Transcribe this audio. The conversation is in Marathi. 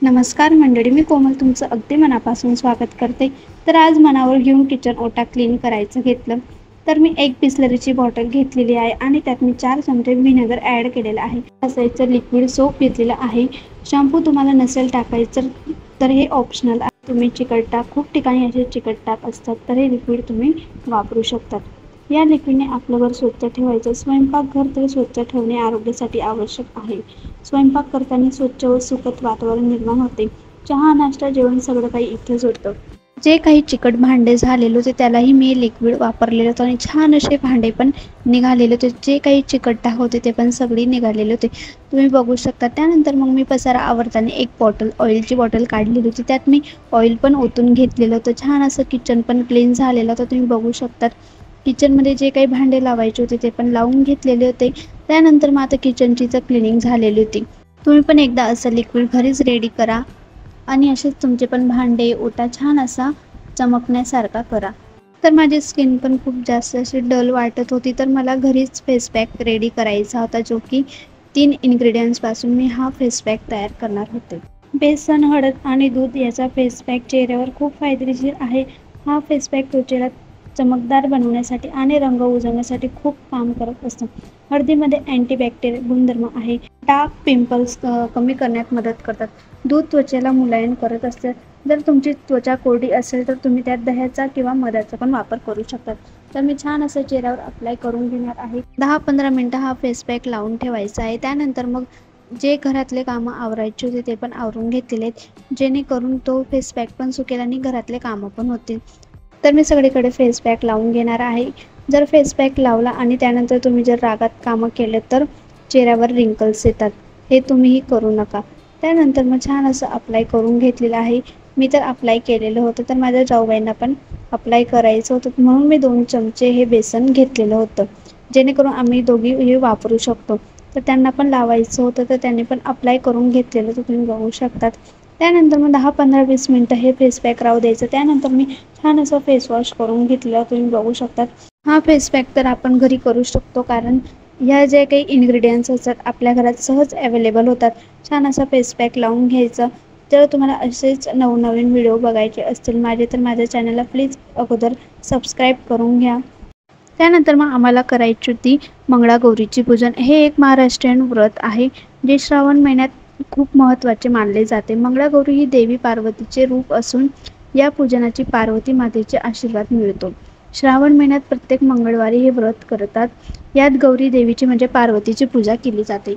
नमस्कार मंडळी, मी कोमल तुमचं अगदी मनापासून स्वागत करते। तर आज मनावर घेऊन किचन ओटा क्लीन करायचं घेतलं तर मी एक बिसलरीची बॉटल घेतलेली आहे आणि त्यात मी 4 चमचे व्हिनेगर ॲड केलेलं आहे। असायचं लिक्विड सोप घेतलेलं आहे। शॅम्पू तुम्हाला नसेल टाकायचं तर हे ऑप्शनल आहे। तुम्ही चिकट टाक, खूप ठिकाणी असे चिकट टाक असतात, तर हे लिक्विड तुम्ही वापरू शकतात। या लिक्विडने आपलं घर स्वच्छ ठेवायचं। स्वयंपाकघर तर स्वच्छ ठेवणे आरोग्यासाठी आवश्यक आहे। स्वयंपाक करताना स्वच्छ व सुखद वातावरण निर्माण होते। चहा, नाश्ता, जेवण सगळं काही इथेच होतं। जे काही चिकट भांडे झालेले होते त्यालाही मी लिक्विड वापरलेलं होतं आणि छान असे भांडे पण निघालेले होते। जे काही चिकट होते ते पण सगळी निघालेले होते, तुम्ही बघू शकता। त्यानंतर मग मी पसारा आवरताना एक बॉटल ऑइलची बॉटल काढलेली होती, त्यात मी ऑइल पण ओतून घेतलेलं होतं। छान असं किचन पण क्लीन झालेलं होतं, तुम्ही बघू शकतात। किचनमध्ये जे काही भांडे लावायचे होते ते पण लावून घेतलेले होते। त्यानंतर मग आता किचनची तर क्लिनिंग झालेली होती। तुम्ही पण एकदा असं लिक्विड घरीच रेडी करा आणि असेच तुमचे पण भांडे ओटा छान असा चमकण्यासारखा करा। तर माझी स्किन पण खूप जास्त अशी डल वाटत होती, तर मला घरीच फेस पॅक रेडी करायचा होता, जो की 3 इन्ग्रेडियंट्स पासून मी हा फेस पॅक तयार करणार होते। बेसन, हळद आणि दूध याचा फेस पॅक चेहऱ्यावर खूप फायदेशीर आहे। हा फेस पॅक त्वचेला चमकदार बनवण्यासाठी आणि रंग उजळण्यासाठी खूप काम करत असतो। हळदीमध्ये अँटीबॅक्टेरियल गुणधर्म आहे, डार्क पिंपल्स कमी करण्यात मदत करतात। दूध त्वचेला मुलायम करत असते। जर तुमची त्वचा कोरडी असेल तर तुम्ही त्यात दह्याचा किंवा मधाचा पण वापर करू शकतात। तर मी छान असं चेहऱ्यावर अप्लाय करून घेणार आहे। 10-15 मिनिटं हा फेस पॅक लावून ठेवायचा आहे। त्यानंतर मग जे घरातले कामं आवरायचे होते ते पण आवरून घेतलेले आहेत, जेणेकरून तो फेस पॅक पण सुकेल आणि घरातले कामं पण होतील। तर मी सगळीकडे फेस पॅक लावून घेणार आहे। जर फेस पॅक लावला आणि त्यानंतर तुम्ही जर रागात कामं केले तर चेहऱ्यावर रिंकल्स येतात, हे तुम्हीही करू नका। त्यानंतर मग छान असं अप्लाय करून घेतलेलं आहे। मी तर अप्लाय केलेलं होतं, तर माझ्या जाऊबाईंना पण अप्लाय करायचं होतं, म्हणून मी 2 चमचे हे बेसन घेतलेलं होतं, जेणेकरून आम्ही दोघी हे वापरू शकतो। तर त्यांना पण लावायचं होतं, तर त्यांनी पण अप्लाय करून घेतलेलं होतं, तुम्ही बघू शकतात। त्यानंतर मग 10-15-20 मिनिटं हे फेस पॅक राहू द्यायचं। त्यानंतर मी छान असं फेस वॉश करून घेतलं, तुम्ही बघू शकतात। हा फेस पॅक तर आपण घरी करू शकतो, कारण ह्या ज्या काही इन्ग्रेडियंट्स असतात आपल्या घरात सहज अवेलेबल होतात। छान असा फेस पॅक लावून घ्यायचा। जर तुम्हाला असेच नवनवीन व्हिडिओ बघायचे असतील माझे, तर माझ्या चॅनलला प्लीज अगोदर सबस्क्राईब करून घ्या। त्यानंतर मग आम्हाला करायची होती मंगळागौरीची पूजन। हे एक महाराष्ट्रीयन व्रत आहे, जे श्रावण महिन्यात खूप महत्त्वाचे मानले जाते। मंगळागौरी ही देवी पार्वतीचे रूप असून या पूजनाची पार्वती मातेचे आशीर्वाद मिळतो। श्रावण महिन्यात प्रत्येक मंगळवारी हे व्रत करतात। यात गौरी देवीची म्हणजे पार्वतीची पूजा केली जाते।